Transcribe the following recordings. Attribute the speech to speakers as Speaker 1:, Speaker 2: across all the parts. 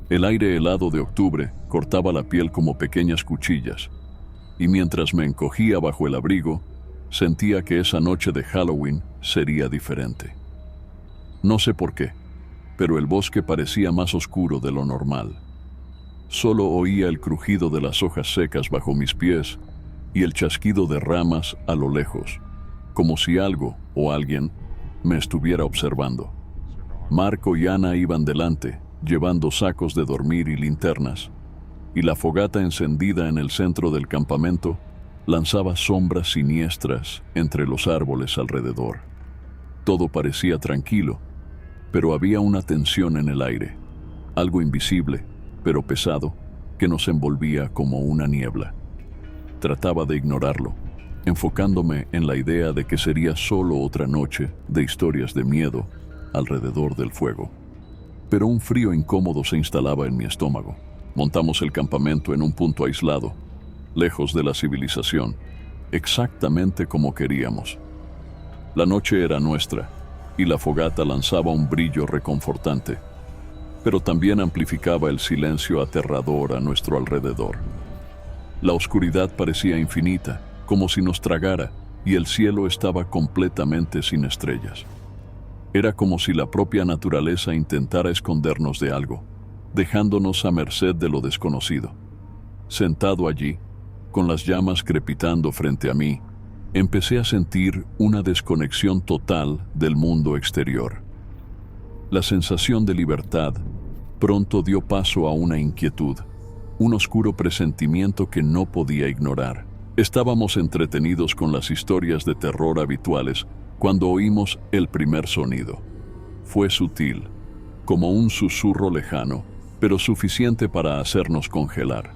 Speaker 1: El aire helado de octubre cortaba la piel como pequeñas cuchillas, y mientras me encogía bajo el abrigo, sentía que esa noche de Halloween sería diferente. No sé por qué, pero el bosque parecía más oscuro de lo normal. Solo oía el crujido de las hojas secas bajo mis pies y el chasquido de ramas a lo lejos, como si algo o alguien me estuviera observando. Marco y Ana iban delante, llevando sacos de dormir y linternas, y la fogata encendida en el centro del campamento lanzaba sombras siniestras entre los árboles alrededor. Todo parecía tranquilo, pero había una tensión en el aire, algo invisible, pero pesado, que nos envolvía como una niebla. Trataba de ignorarlo, enfocándome en la idea de que sería solo otra noche de historias de miedo alrededor del fuego. Pero un frío incómodo se instalaba en mi estómago. Montamos el campamento en un punto aislado, lejos de la civilización, exactamente como queríamos. La noche era nuestra, y la fogata lanzaba un brillo reconfortante, pero también amplificaba el silencio aterrador a nuestro alrededor. La oscuridad parecía infinita, como si nos tragara, y el cielo estaba completamente sin estrellas. Era como si la propia naturaleza intentara escondernos de algo, dejándonos a merced de lo desconocido. Sentado allí, con las llamas crepitando frente a mí, empecé a sentir una desconexión total del mundo exterior. La sensación de libertad pronto dio paso a una inquietud, un oscuro presentimiento que no podía ignorar. Estábamos entretenidos con las historias de terror habituales cuando oímos el primer sonido. Fue sutil, como un susurro lejano, pero suficiente para hacernos congelar.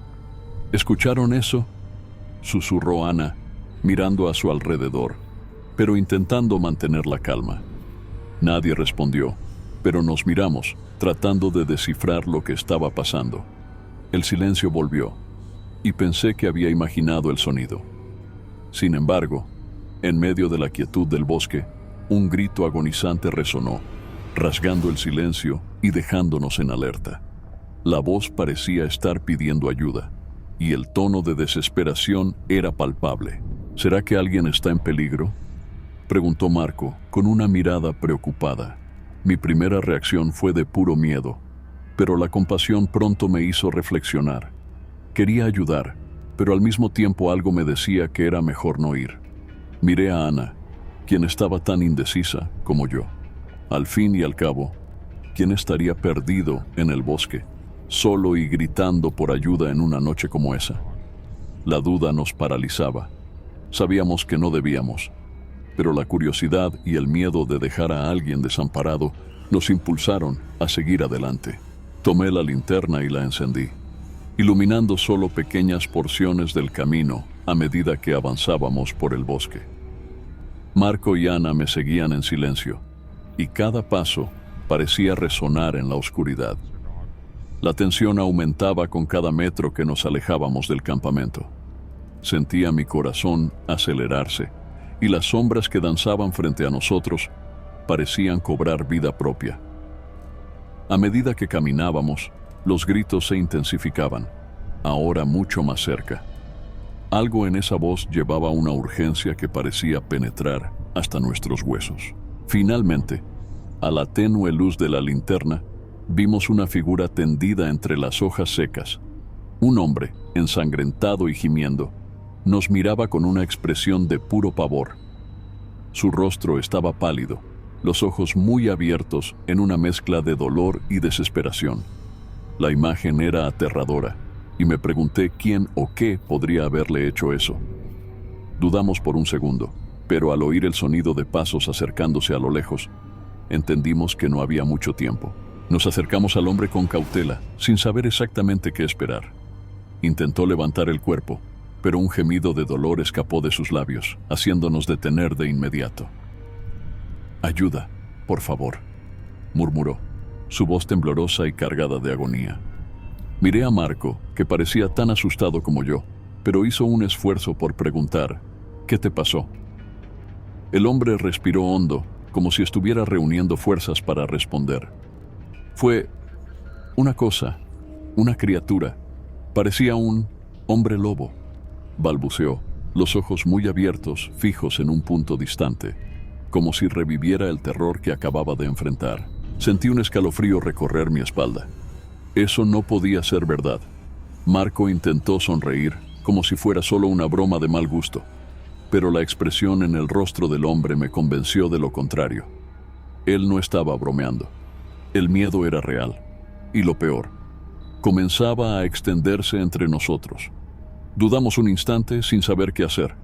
Speaker 1: ¿Escucharon eso?, susurró Ana, mirando a su alrededor, pero intentando mantener la calma. Nadie respondió, pero nos miramos, tratando de descifrar lo que estaba pasando. El silencio volvió, y pensé que había imaginado el sonido. Sin embargo, en medio de la quietud del bosque, un grito agonizante resonó, rasgando el silencio y dejándonos en alerta. La voz parecía estar pidiendo ayuda, y el tono de desesperación era palpable. ¿Será que alguien está en peligro?, preguntó Marco, con una mirada preocupada. Mi primera reacción fue de puro miedo, pero la compasión pronto me hizo reflexionar. Quería ayudar, pero al mismo tiempo algo me decía que era mejor no ir. Miré a Ana, quien estaba tan indecisa como yo. Al fin y al cabo, ¿quién estaría perdido en el bosque, solo y gritando por ayuda en una noche como esa? La duda nos paralizaba. Sabíamos que no debíamos, pero la curiosidad y el miedo de dejar a alguien desamparado nos impulsaron a seguir adelante. Tomé la linterna y la encendí, iluminando solo pequeñas porciones del camino a medida que avanzábamos por el bosque. Marco y Ana me seguían en silencio, y cada paso parecía resonar en la oscuridad. La tensión aumentaba con cada metro que nos alejábamos del campamento. Sentía mi corazón acelerarse, y las sombras que danzaban frente a nosotros parecían cobrar vida propia. A medida que caminábamos, los gritos se intensificaban, ahora mucho más cerca. Algo en esa voz llevaba una urgencia que parecía penetrar hasta nuestros huesos. Finalmente, a la tenue luz de la linterna, vimos una figura tendida entre las hojas secas. Un hombre, ensangrentado y gimiendo, nos miraba con una expresión de puro pavor. Su rostro estaba pálido, los ojos muy abiertos en una mezcla de dolor y desesperación. La imagen era aterradora, y me pregunté quién o qué podría haberle hecho eso. Dudamos por un segundo, pero al oír el sonido de pasos acercándose a lo lejos, entendimos que no había mucho tiempo. Nos acercamos al hombre con cautela, sin saber exactamente qué esperar. Intentó levantar el cuerpo, pero un gemido de dolor escapó de sus labios, haciéndonos detener de inmediato. «Ayuda, por favor», murmuró, su voz temblorosa y cargada de agonía. Miré a Marco, que parecía tan asustado como yo, pero hizo un esfuerzo por preguntar, «¿Qué te pasó?». El hombre respiró hondo, como si estuviera reuniendo fuerzas para responder. «Fue una cosa», Una criatura. Parecía un hombre lobo. Balbuceó, los ojos muy abiertos, fijos en un punto distante, como si reviviera el terror que acababa de enfrentar. Sentí un escalofrío recorrer mi espalda. Eso no podía ser verdad. Marco intentó sonreír, como si fuera solo una broma de mal gusto, pero la expresión en el rostro del hombre me convenció de lo contrario. Él no estaba bromeando. El miedo era real. Y lo peor, comenzaba a extenderse entre nosotros. Dudamos un instante sin saber qué hacer.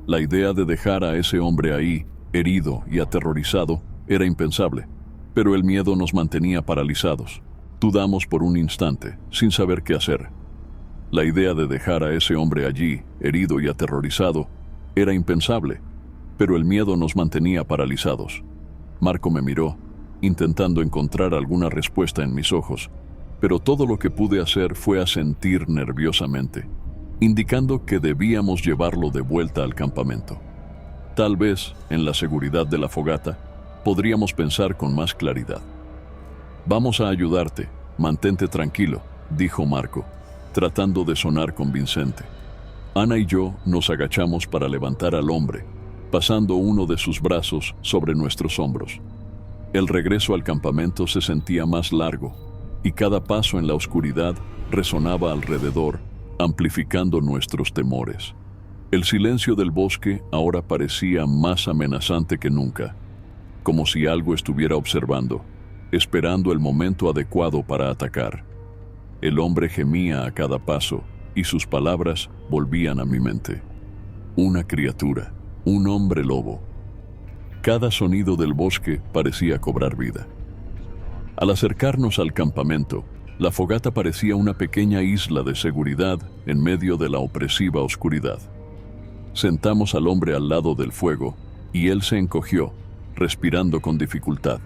Speaker 1: La idea de dejar a ese hombre ahí, herido y aterrorizado, era impensable, pero el miedo nos mantenía paralizados. Dudamos por un instante, sin saber qué hacer. La idea de dejar a ese hombre allí, herido y aterrorizado, era impensable, pero el miedo nos mantenía paralizados. Marco me miró, intentando encontrar alguna respuesta en mis ojos, pero todo lo que pude hacer fue asentir nerviosamente, indicando que debíamos llevarlo de vuelta al campamento. Tal vez, en la seguridad de la fogata, podríamos pensar con más claridad. «Vamos a ayudarte, mantente tranquilo», dijo Marco, tratando de sonar convincente. Ana y yo nos agachamos para levantar al hombre, pasando uno de sus brazos sobre nuestros hombros. El regreso al campamento se sentía más largo, y cada paso en la oscuridad resonaba alrededor, amplificando nuestros temores. El silencio del bosque ahora parecía más amenazante que nunca, como si algo estuviera observando, esperando el momento adecuado para atacar. El hombre gemía a cada paso, y sus palabras volvían a mi mente. Una criatura, un hombre lobo. Cada sonido del bosque parecía cobrar vida. Al acercarnos al campamento, la fogata parecía una pequeña isla de seguridad en medio de la opresiva oscuridad. Sentamos al hombre al lado del fuego, y él se encogió, respirando con dificultad.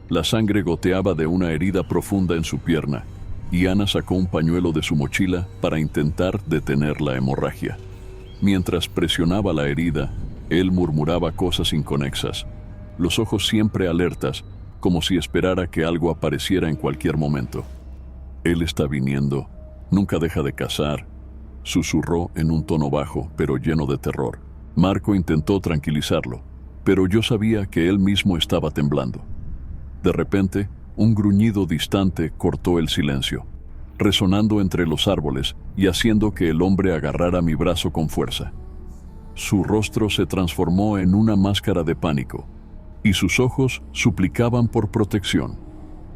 Speaker 1: La sangre goteaba de una herida profunda en su pierna, y Ana sacó un pañuelo de su mochila para intentar detener la hemorragia. Mientras presionaba la herida, él murmuraba cosas inconexas, los ojos siempre alertas, como si esperara que algo apareciera en cualquier momento. «Él está viniendo, nunca deja de cazar», susurró en un tono bajo, pero lleno de terror. Marco intentó tranquilizarlo, pero yo sabía que él mismo estaba temblando. De repente, un gruñido distante cortó el silencio, resonando entre los árboles y haciendo que el hombre agarrara mi brazo con fuerza. Su rostro se transformó en una máscara de pánico, y sus ojos suplicaban por protección.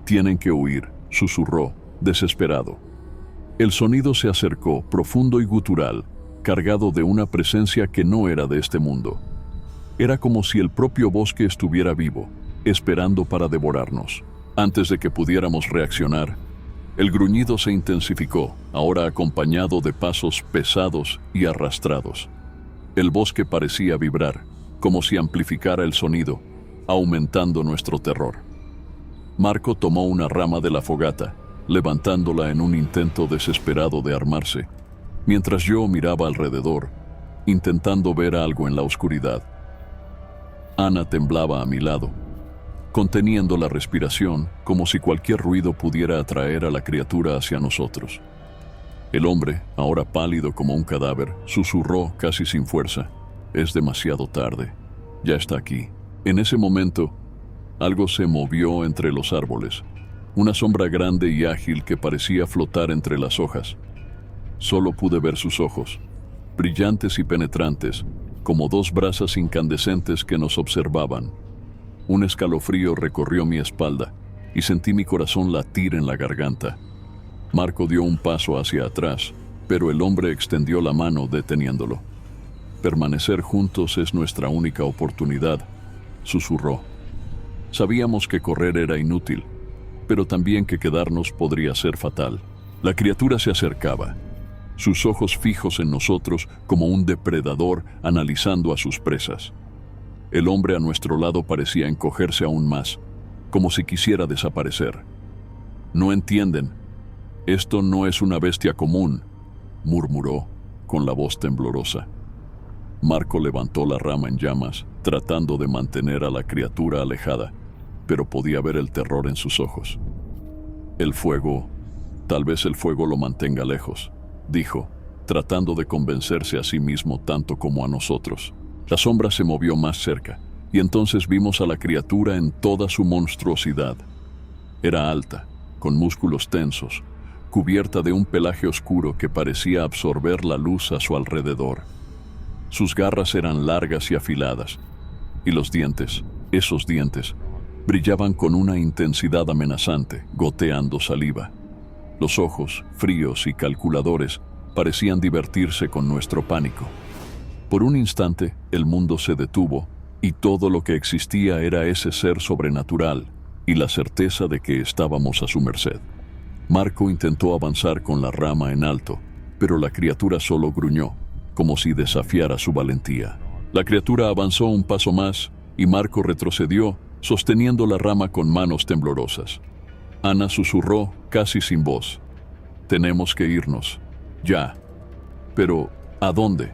Speaker 1: «Tienen que huir», susurró, desesperado. El sonido se acercó, profundo y gutural, cargado de una presencia que no era de este mundo. Era como si el propio bosque estuviera vivo, esperando para devorarnos. Antes de que pudiéramos reaccionar, el gruñido se intensificó, ahora acompañado de pasos pesados y arrastrados. El bosque parecía vibrar, como si amplificara el sonido, aumentando nuestro terror. Marco tomó una rama de la fogata, levantándola en un intento desesperado de armarse, mientras yo miraba alrededor, intentando ver algo en la oscuridad. Ana temblaba a mi lado, conteniendo la respiración como si cualquier ruido pudiera atraer a la criatura hacia nosotros. El hombre, ahora pálido como un cadáver, susurró casi sin fuerza: «Es demasiado tarde, ya está aquí». En ese momento, algo se movió entre los árboles, una sombra grande y ágil que parecía flotar entre las hojas. Solo pude ver sus ojos, brillantes y penetrantes, como dos brasas incandescentes que nos observaban. Un escalofrío recorrió mi espalda y sentí mi corazón latir en la garganta. Marco dio un paso hacia atrás, pero el hombre extendió la mano deteniéndolo. «Permanecer juntos es nuestra única oportunidad», susurró. Sabíamos que correr era inútil, pero también que quedarnos podría ser fatal. La criatura se acercaba, sus ojos fijos en nosotros como un depredador analizando a sus presas. El hombre a nuestro lado parecía encogerse aún más, como si quisiera desaparecer. «No entienden. Esto no es una bestia común», murmuró con la voz temblorosa. Marco levantó la rama en llamas, tratando de mantener a la criatura alejada, pero podía ver el terror en sus ojos. El fuego Tal vez el fuego lo mantenga lejos, dijo, tratando de convencerse a sí mismo tanto como a nosotros. La sombra se movió más cerca, y entonces vimos a la criatura en toda su monstruosidad. Era alta, con músculos tensos, cubierta de un pelaje oscuro que parecía absorber la luz a su alrededor. Sus garras eran largas y afiladas, y los dientes, esos dientes, brillaban con una intensidad amenazante, goteando saliva. Los ojos, fríos y calculadores, parecían divertirse con nuestro pánico. Por un instante, el mundo se detuvo, y todo lo que existía era ese ser sobrenatural y la certeza de que estábamos a su merced. Marco intentó avanzar con la rama en alto, pero la criatura solo gruñó, como si desafiara su valentía. La criatura avanzó un paso más, y Marco retrocedió, sosteniendo la rama con manos temblorosas. Ana susurró, casi sin voz: «Tenemos que irnos. Ya». Pero, ¿a dónde?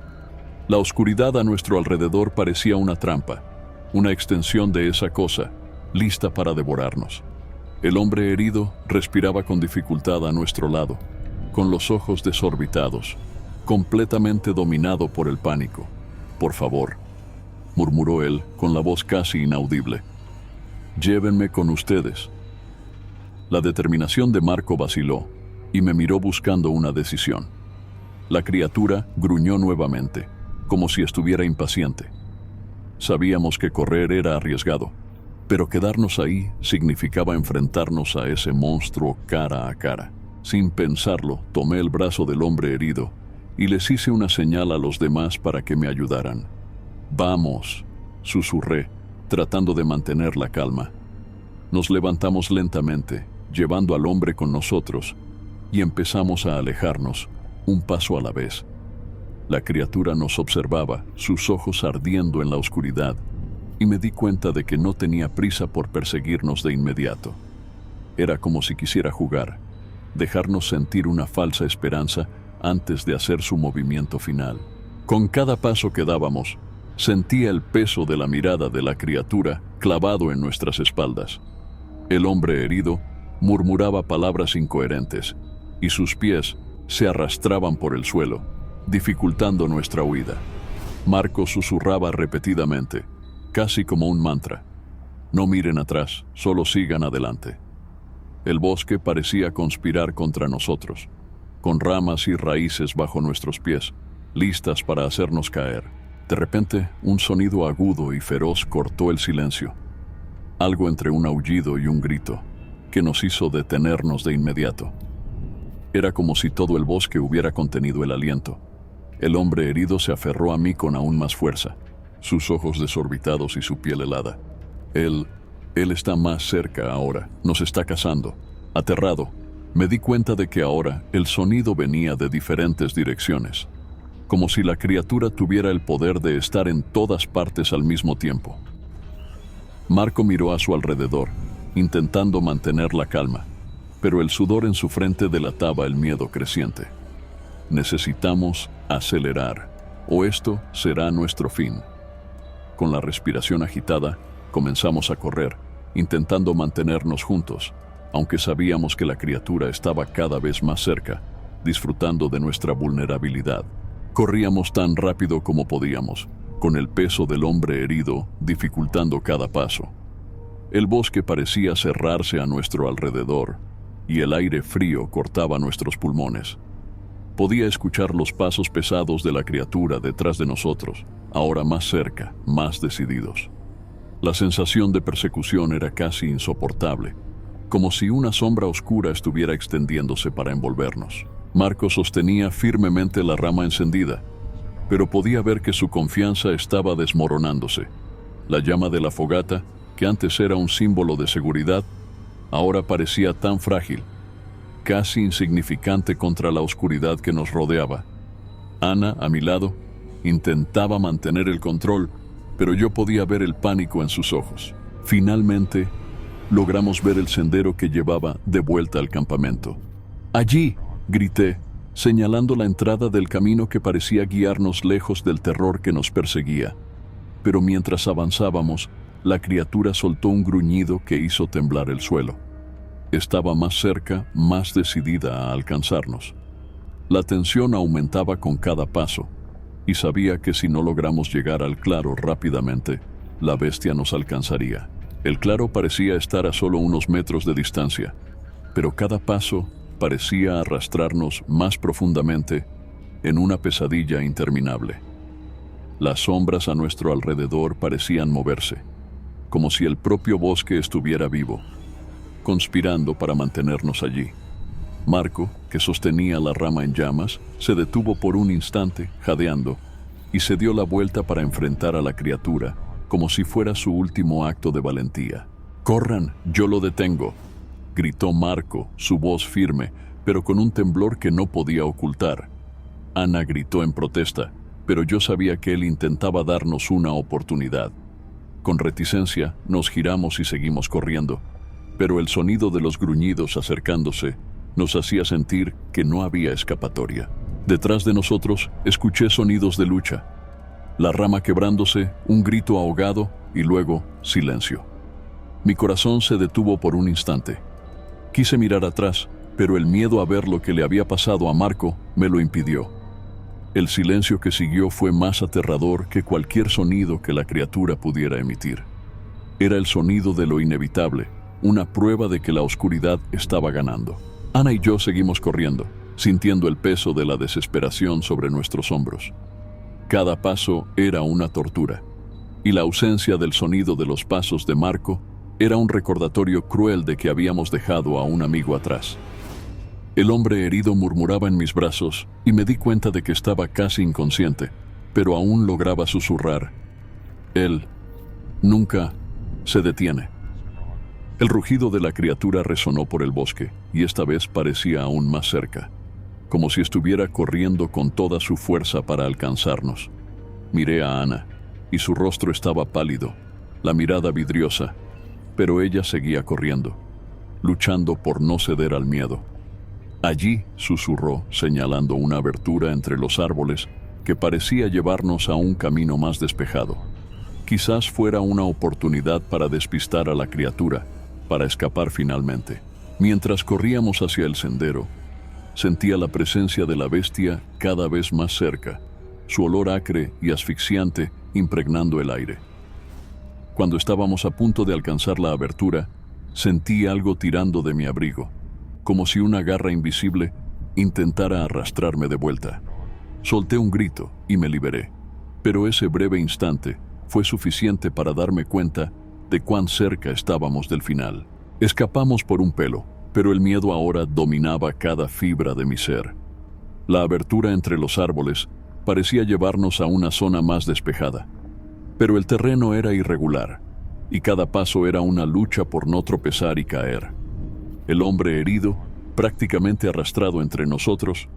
Speaker 1: La oscuridad a nuestro alrededor parecía una trampa, una extensión de esa cosa, lista para devorarnos. El hombre herido respiraba con dificultad a nuestro lado, con los ojos desorbitados, completamente dominado por el pánico. «Por favor», murmuró él con la voz casi inaudible. «Llévenme con ustedes». La determinación de Marco vaciló, y me miró buscando una decisión. La criatura gruñó nuevamente, como si estuviera impaciente. Sabíamos que correr era arriesgado, pero quedarnos ahí significaba enfrentarnos a ese monstruo cara a cara. Sin pensarlo, tomé el brazo del hombre herido y les hice una señal a los demás para que me ayudaran. «Vamos», susurré, tratando de mantener la calma. Nos levantamos lentamente, llevando al hombre con nosotros, y empezamos a alejarnos, un paso a la vez. La criatura nos observaba, sus ojos ardiendo en la oscuridad, y me di cuenta de que no tenía prisa por perseguirnos de inmediato. Era como si quisiera jugar, dejarnos sentir una falsa esperanza antes de hacer su movimiento final. Con cada paso que dábamos, sentía el peso de la mirada de la criatura clavado en nuestras espaldas. El hombre herido murmuraba palabras incoherentes, y sus pies se arrastraban por el suelo, dificultando nuestra huida. Marco susurraba repetidamente, casi como un mantra: «No miren atrás, solo sigan adelante». El bosque parecía conspirar contra nosotros, con ramas y raíces bajo nuestros pies, listas para hacernos caer. De repente, un sonido agudo y feroz cortó el silencio, algo entre un aullido y un grito, que nos hizo detenernos de inmediato. Era como si todo el bosque hubiera contenido el aliento. El hombre herido se aferró a mí con aún más fuerza, sus ojos desorbitados y su piel helada. Él está más cerca ahora, nos está cazando. Aterrado, me di cuenta de que ahora el sonido venía de diferentes direcciones, como si la criatura tuviera el poder de estar en todas partes al mismo tiempo. Marco miró a su alrededor, intentando mantener la calma, pero el sudor en su frente delataba el miedo creciente. Necesitamos acelerar, o esto será nuestro fin. Con la respiración agitada, comenzamos a correr, intentando mantenernos juntos, aunque sabíamos que la criatura estaba cada vez más cerca, disfrutando de nuestra vulnerabilidad. Corríamos tan rápido como podíamos, con el peso del hombre herido dificultando cada paso. El bosque parecía cerrarse a nuestro alrededor, y el aire frío cortaba nuestros pulmones. Podía escuchar los pasos pesados de la criatura detrás de nosotros, ahora más cerca, más decididos. La sensación de persecución era casi insoportable, como si una sombra oscura estuviera extendiéndose para envolvernos. Marco sostenía firmemente la rama encendida, pero podía ver que su confianza estaba desmoronándose. La llama de la fogata, que antes era un símbolo de seguridad, ahora parecía tan frágil, casi insignificante contra la oscuridad que nos rodeaba. Ana, a mi lado, intentaba mantener el control, pero yo podía ver el pánico en sus ojos. Finalmente, logramos ver el sendero que llevaba de vuelta al campamento. «¡Allí!», grité, señalando la entrada del camino que parecía guiarnos lejos del terror que nos perseguía. Pero mientras avanzábamos, la criatura soltó un gruñido que hizo temblar el suelo. Estaba más cerca, más decidida a alcanzarnos. La tensión aumentaba con cada paso, y sabía que si no logramos llegar al claro rápidamente, la bestia nos alcanzaría. El claro parecía estar a solo unos metros de distancia, pero cada paso parecía arrastrarnos más profundamente en una pesadilla interminable. Las sombras a nuestro alrededor parecían moverse, como si el propio bosque estuviera vivo, conspirando para mantenernos allí. Marco, que sostenía la rama en llamas, se detuvo por un instante, jadeando, y se dio la vuelta para enfrentar a la criatura, como si fuera su último acto de valentía. «¡Corran! ¡Yo lo detengo!», gritó Marco, su voz firme, pero con un temblor que no podía ocultar. Ana gritó en protesta, pero yo sabía que él intentaba darnos una oportunidad. Con reticencia, nos giramos y seguimos corriendo, pero el sonido de los gruñidos acercándose nos hacía sentir que no había escapatoria. Detrás de nosotros escuché sonidos de lucha, la rama quebrándose, un grito ahogado y luego silencio. Mi corazón se detuvo por un instante. Quise mirar atrás, pero el miedo a ver lo que le había pasado a Marco me lo impidió. El silencio que siguió fue más aterrador que cualquier sonido que la criatura pudiera emitir. Era el sonido de lo inevitable, una prueba de que la oscuridad estaba ganando. Ana y yo seguimos corriendo, sintiendo el peso de la desesperación sobre nuestros hombros. Cada paso era una tortura, y la ausencia del sonido de los pasos de Marco era un recordatorio cruel de que habíamos dejado a un amigo atrás. El hombre herido murmuraba en mis brazos y me di cuenta de que estaba casi inconsciente, pero aún lograba susurrar. Él nunca se detiene. El rugido de la criatura resonó por el bosque y esta vez parecía aún más cerca, como si estuviera corriendo con toda su fuerza para alcanzarnos. Miré a Ana y su rostro estaba pálido, la mirada vidriosa, pero ella seguía corriendo, luchando por no ceder al miedo. Allí, susurró, señalando una abertura entre los árboles que parecía llevarnos a un camino más despejado. Quizás fuera una oportunidad para despistar a la criatura, para escapar finalmente. Mientras corríamos hacia el sendero, sentía la presencia de la bestia cada vez más cerca, su olor acre y asfixiante impregnando el aire. Cuando estábamos a punto de alcanzar la abertura, sentí algo tirando de mi abrigo, como si una garra invisible intentara arrastrarme de vuelta. Solté un grito y me liberé, pero ese breve instante fue suficiente para darme cuenta de cuán cerca estábamos del final. Escapamos por un pelo, pero el miedo ahora dominaba cada fibra de mi ser. La abertura entre los árboles parecía llevarnos a una zona más despejada, pero el terreno era irregular, y cada paso era una lucha por no tropezar y caer. El hombre herido, prácticamente arrastrado entre nosotros,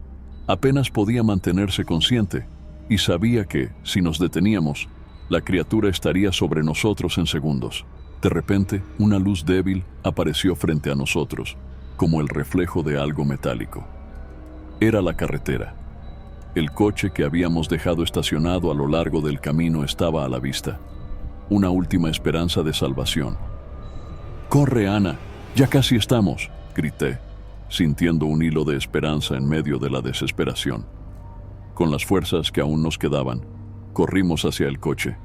Speaker 1: apenas podía mantenerse consciente, y sabía que, si nos deteníamos, la criatura estaría sobre nosotros en segundos. De repente, una luz débil apareció frente a nosotros, como el reflejo de algo metálico. Era la carretera. El coche que habíamos dejado estacionado a lo largo del camino estaba a la vista. Una última esperanza de salvación. «¡Corre, Ana! ¡Ya casi estamos!», grité, sintiendo un hilo de esperanza en medio de la desesperación. Con las fuerzas que aún nos quedaban, corrimos hacia el coche,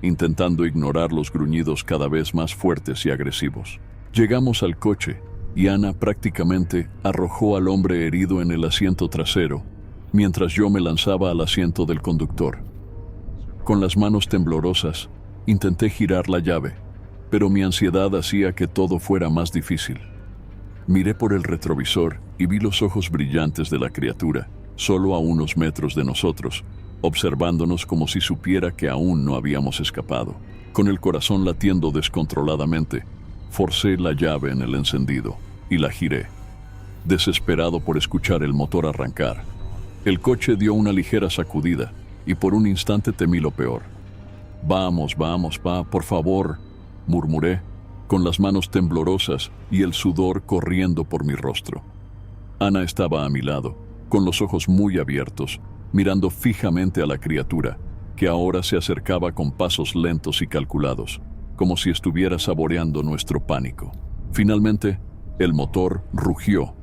Speaker 1: intentando ignorar los gruñidos cada vez más fuertes y agresivos. Llegamos al coche y Ana prácticamente arrojó al hombre herido en el asiento trasero, mientras yo me lanzaba al asiento del conductor. Con las manos temblorosas, intenté girar la llave, pero mi ansiedad hacía que todo fuera más difícil. Miré por el retrovisor y vi los ojos brillantes de la criatura, solo a unos metros de nosotros, observándonos como si supiera que aún no habíamos escapado. Con el corazón latiendo descontroladamente, forcé la llave en el encendido y la giré, desesperado por escuchar el motor arrancar. El coche dio una ligera sacudida y por un instante temí lo peor. «Vamos, pa, por favor», murmuré, con las manos temblorosas y el sudor corriendo por mi rostro. Ana estaba a mi lado, con los ojos muy abiertos, mirando fijamente a la criatura, que ahora se acercaba con pasos lentos y calculados, como si estuviera saboreando nuestro pánico. Finalmente, El motor rugió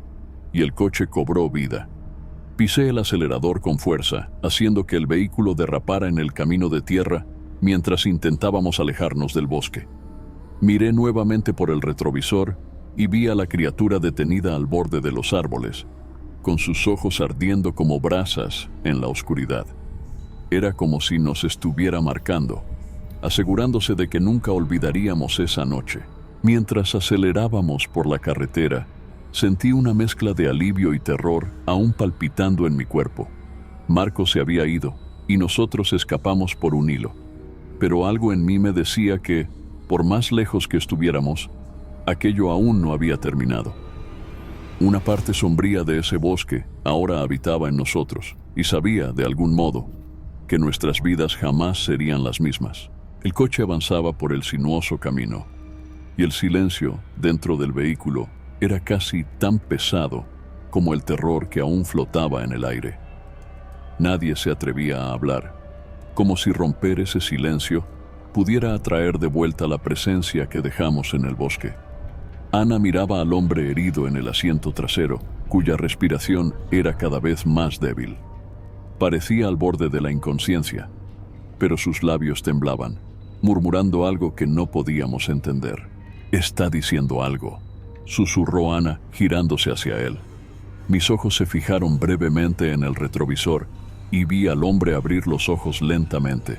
Speaker 1: y el coche cobró vida. Pisé el acelerador con fuerza, haciendo que el vehículo derrapara en el camino de tierra mientras intentábamos alejarnos del bosque. Miré nuevamente por el retrovisor y vi a la criatura detenida al borde de los árboles, con sus ojos ardiendo como brasas en la oscuridad. Era como si nos estuviera marcando, asegurándose de que nunca olvidaríamos esa noche. Mientras acelerábamos por la carretera, sentí una mezcla de alivio y terror aún palpitando en mi cuerpo. Marco se había ido y nosotros escapamos por un hilo. Pero algo en mí me decía que, por más lejos que estuviéramos, aquello aún no había terminado. Una parte sombría de ese bosque ahora habitaba en nosotros y sabía, de algún modo, que nuestras vidas jamás serían las mismas. El coche avanzaba por el sinuoso camino y el silencio dentro del vehículo era casi tan pesado como el terror que aún flotaba en el aire. Nadie se atrevía a hablar, como si romper ese silencio pudiera atraer de vuelta la presencia que dejamos en el bosque. Ana miraba al hombre herido en el asiento trasero, cuya respiración era cada vez más débil. Parecía al borde de la inconsciencia, pero sus labios temblaban, murmurando algo que no podíamos entender. «Está diciendo algo», susurró Ana, girándose hacia él. Mis ojos se fijaron brevemente en el retrovisor y vi al hombre abrir los ojos lentamente,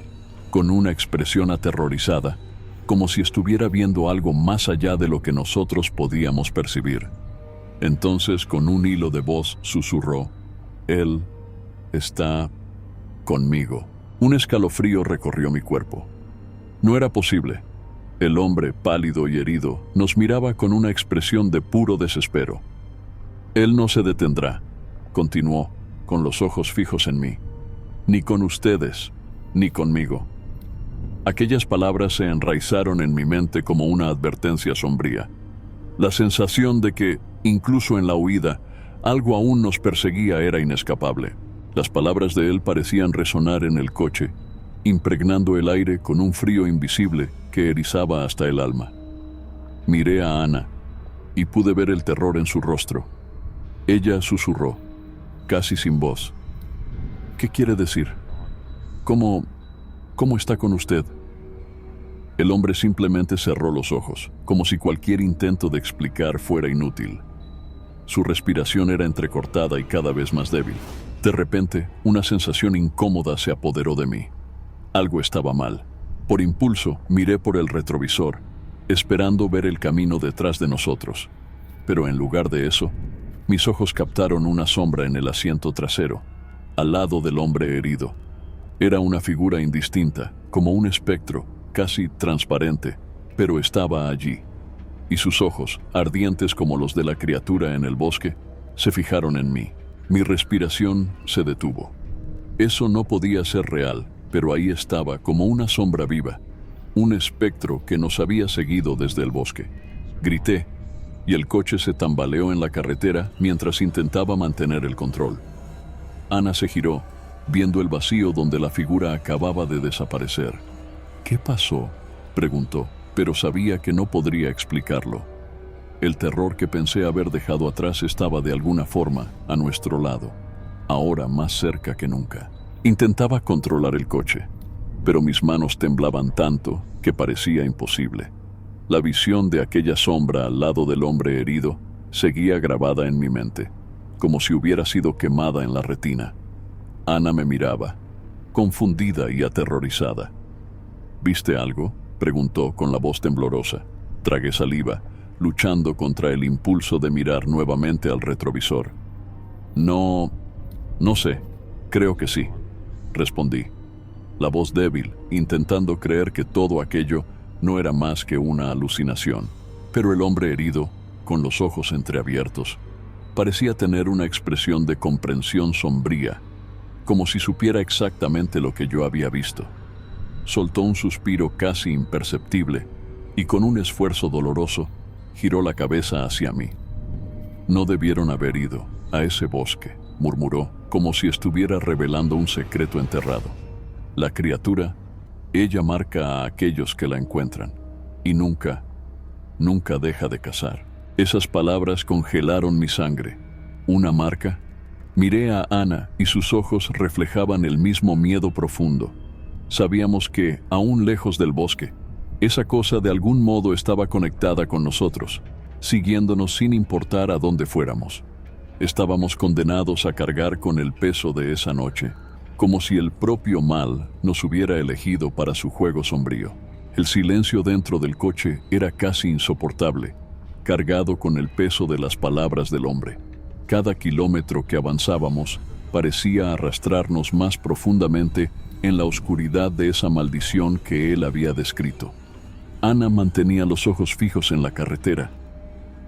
Speaker 1: con una expresión aterrorizada, como si estuviera viendo algo más allá de lo que nosotros podíamos percibir. Entonces, con un hilo de voz, susurró: «Él está conmigo». Un escalofrío recorrió mi cuerpo. No era posible. El hombre, pálido y herido, nos miraba con una expresión de puro desespero. «Él no se detendrá», continuó, con los ojos fijos en mí. «Ni con ustedes, ni conmigo». Aquellas palabras se enraizaron en mi mente como una advertencia sombría. La sensación de que, incluso en la huida, algo aún nos perseguía era inescapable. Las palabras de él parecían resonar en el coche, impregnando el aire con un frío invisible que erizaba hasta el alma. Miré a Ana y pude ver el terror en su rostro. Ella susurró, casi sin voz: «¿Qué quiere decir? ¿Cómo está con usted?» El hombre simplemente cerró los ojos, como si cualquier intento de explicar fuera inútil. Su respiración era entrecortada y cada vez más débil. De repente, una sensación incómoda se apoderó de mí. Algo estaba mal. Por impulso, miré por el retrovisor, esperando ver el camino detrás de nosotros. Pero en lugar de eso, mis ojos captaron una sombra en el asiento trasero, al lado del hombre herido. Era una figura indistinta, como un espectro, casi transparente, pero estaba allí. Y sus ojos, ardientes como los de la criatura en el bosque, se fijaron en mí. Mi respiración se detuvo. Eso no podía ser real, pero ahí estaba como una sombra viva, un espectro que nos había seguido desde el bosque. Grité, y el coche se tambaleó en la carretera mientras intentaba mantener el control. Ana se giró, viendo el vacío donde la figura acababa de desaparecer. «¿Qué pasó?», preguntó, pero sabía que no podría explicarlo. El terror que pensé haber dejado atrás estaba de alguna forma a nuestro lado, ahora más cerca que nunca. Intentaba controlar el coche, pero mis manos temblaban tanto que parecía imposible. La visión de aquella sombra al lado del hombre herido seguía grabada en mi mente, como si hubiera sido quemada en la retina. Ana me miraba, confundida y aterrorizada. «¿Viste algo?», preguntó con la voz temblorosa. Tragué saliva, luchando contra el impulso de mirar nuevamente al retrovisor. No sé, creo que sí», respondí, la voz débil, intentando creer que todo aquello no era más que una alucinación. Pero el hombre herido, con los ojos entreabiertos, parecía tener una expresión de comprensión sombría, como si supiera exactamente lo que yo había visto. Soltó un suspiro casi imperceptible y con un esfuerzo doloroso giró la cabeza hacia mí. «No debieron haber ido a ese bosque», murmuró, como si estuviera revelando un secreto enterrado. «La criatura, ella marca a aquellos que la encuentran y nunca deja de cazar». Esas palabras congelaron mi sangre. ¿Una marca? Miré a Ana y sus ojos reflejaban el mismo miedo profundo. Sabíamos que, aún lejos del bosque, esa cosa de algún modo estaba conectada con nosotros, siguiéndonos sin importar a dónde fuéramos. Estábamos condenados a cargar con el peso de esa noche, como si el propio mal nos hubiera elegido para su juego sombrío. El silencio dentro del coche era casi insoportable, cargado con el peso de las palabras del hombre. Cada kilómetro que avanzábamos parecía arrastrarnos más profundamente en la oscuridad de esa maldición que él había descrito. Ana mantenía los ojos fijos en la carretera,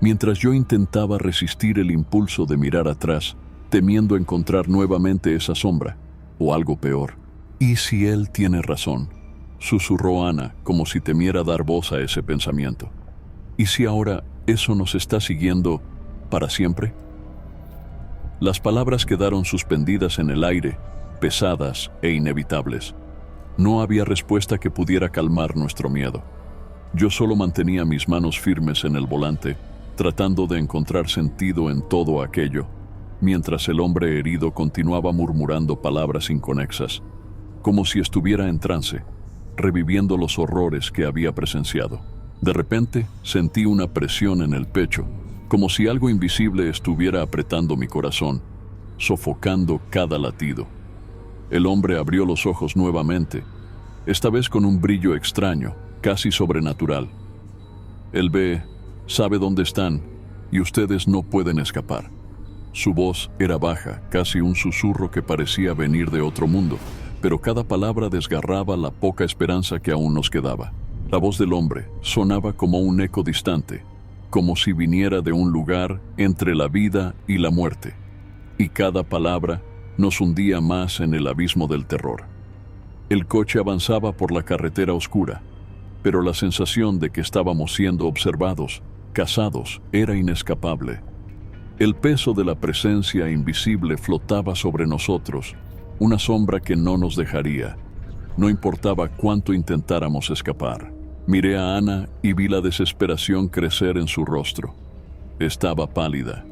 Speaker 1: mientras yo intentaba resistir el impulso de mirar atrás, temiendo encontrar nuevamente esa sombra, o algo peor. ¿Y si él tiene razón?, susurró Ana, como si temiera dar voz a ese pensamiento. ¿Y si ahora eso nos está siguiendo para siempre? Las palabras quedaron suspendidas en el aire, pesadas e inevitables. No había respuesta que pudiera calmar nuestro miedo. Yo solo mantenía mis manos firmes en el volante, tratando de encontrar sentido en todo aquello, mientras el hombre herido continuaba murmurando palabras inconexas, como si estuviera en trance, reviviendo los horrores que había presenciado. De repente, sentí una presión en el pecho, como si algo invisible estuviera apretando mi corazón, sofocando cada latido. El hombre abrió los ojos nuevamente, esta vez con un brillo extraño, casi sobrenatural. Él sabe dónde están, y ustedes no pueden escapar. Su voz era baja, casi un susurro que parecía venir de otro mundo, pero cada palabra desgarraba la poca esperanza que aún nos quedaba. La voz del hombre sonaba como un eco distante, como si viniera de un lugar entre la vida y la muerte, y cada palabra nos hundía más en el abismo del terror. El coche avanzaba por la carretera oscura, pero la sensación de que estábamos siendo observados, cazados, era inescapable. El peso de la presencia invisible flotaba sobre nosotros, una sombra que no nos dejaría, no importaba cuánto intentáramos escapar. Miré a Ana y vi la desesperación crecer en su rostro. Estaba pálida,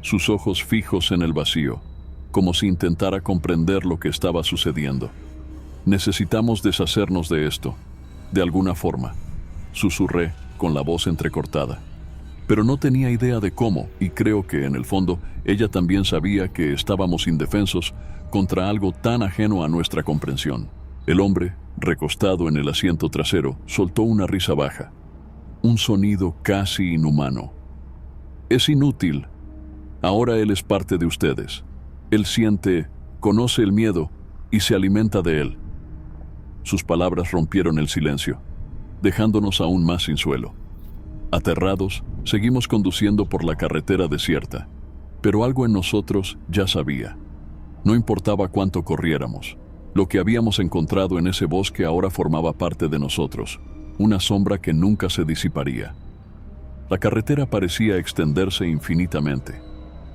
Speaker 1: sus ojos fijos en el vacío, como si intentara comprender lo que estaba sucediendo. Necesitamos deshacernos de esto, de alguna forma, susurré con la voz entrecortada. Pero no tenía idea de cómo, y creo que en el fondo ella también sabía que estábamos indefensos contra algo tan ajeno a nuestra comprensión. El hombre, recostado en el asiento trasero, soltó una risa baja, un sonido casi inhumano. Es inútil. Ahora él es parte de ustedes. Él siente, conoce el miedo y se alimenta de él. Sus palabras rompieron el silencio, dejándonos aún más sin suelo. Aterrados, seguimos conduciendo por la carretera desierta, pero algo en nosotros ya sabía. No importaba cuánto corriéramos. Lo que habíamos encontrado en ese bosque ahora formaba parte de nosotros, una sombra que nunca se disiparía. La carretera parecía extenderse infinitamente,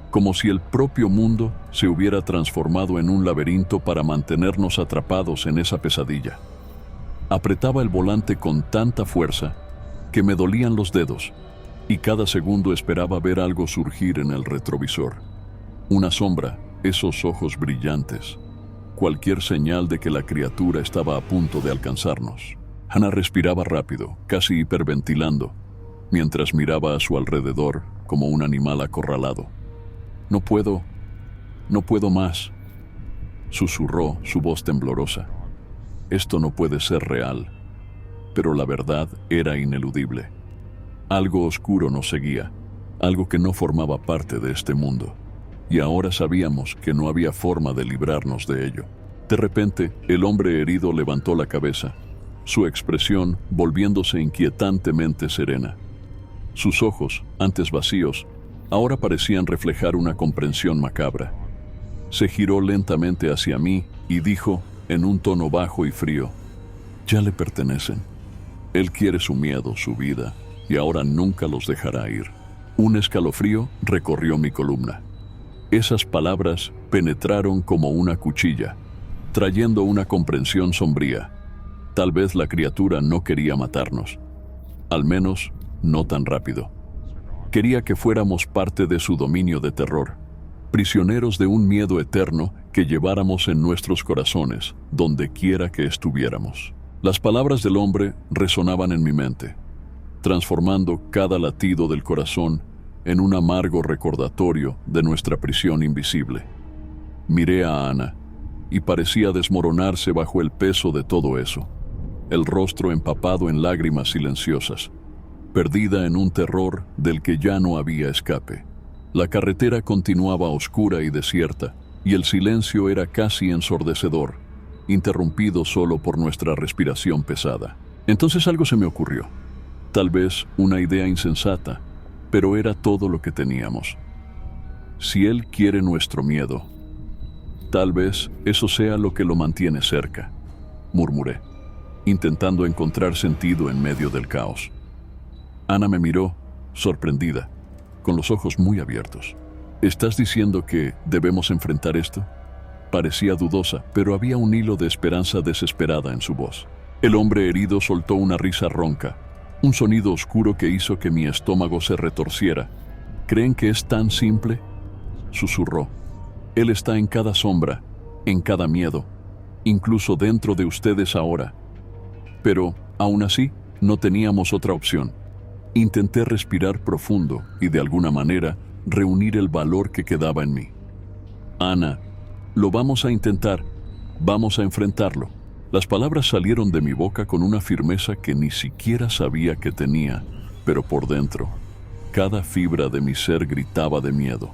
Speaker 1: como si el propio mundo se hubiera transformado en un laberinto para mantenernos atrapados en esa pesadilla. Apretaba el volante con tanta fuerza que me dolían los dedos, y cada segundo esperaba ver algo surgir en el retrovisor. Una sombra, esos ojos brillantes, cualquier señal de que la criatura estaba a punto de alcanzarnos. Ana respiraba rápido, casi hiperventilando, mientras miraba a su alrededor como un animal acorralado. No puedo más, susurró su voz temblorosa. Esto no puede ser real. Pero la verdad era ineludible. Algo oscuro nos seguía, algo que no formaba parte de este mundo, y ahora sabíamos que no había forma de librarnos de ello. De repente, el hombre herido levantó la cabeza, su expresión volviéndose inquietantemente serena. Sus ojos, antes vacíos, ahora parecían reflejar una comprensión macabra. Se giró lentamente hacia mí y dijo, en un tono bajo y frío, «Ya le pertenecen. Él quiere su miedo, su vida, y ahora nunca los dejará ir». Un escalofrío recorrió mi columna. Esas palabras penetraron como una cuchilla, trayendo una comprensión sombría. Tal vez la criatura no quería matarnos. Al menos, no tan rápido. Quería que fuéramos parte de su dominio de terror, prisioneros de un miedo eterno que lleváramos en nuestros corazones, donde quiera que estuviéramos. Las palabras del hombre resonaban en mi mente, transformando cada latido del corazón en un amargo recordatorio de nuestra prisión invisible. Miré a Ana y parecía desmoronarse bajo el peso de todo eso, el rostro empapado en lágrimas silenciosas, perdida en un terror del que ya no había escape. La carretera continuaba oscura y desierta, y el silencio era casi ensordecedor, interrumpido solo por nuestra respiración pesada. Entonces algo se me ocurrió. Tal vez una idea insensata, pero era todo lo que teníamos. Si Él quiere nuestro miedo, tal vez eso sea lo que lo mantiene cerca, murmuré, intentando encontrar sentido en medio del caos. Ana me miró, sorprendida, con los ojos muy abiertos. ¿Estás diciendo que debemos enfrentar esto? Parecía dudosa, pero había un hilo de esperanza desesperada en su voz. El hombre herido soltó una risa ronca, un sonido oscuro que hizo que mi estómago se retorciera. ¿Creen que es tan simple?, susurró. Él está en cada sombra, en cada miedo, incluso dentro de ustedes ahora. Pero, aún así, no teníamos otra opción. Intenté respirar profundo y, de alguna manera, reunir el valor que quedaba en mí. Ana, lo vamos a intentar, vamos a enfrentarlo. Las palabras salieron de mi boca con una firmeza que ni siquiera sabía que tenía, pero por dentro, cada fibra de mi ser gritaba de miedo.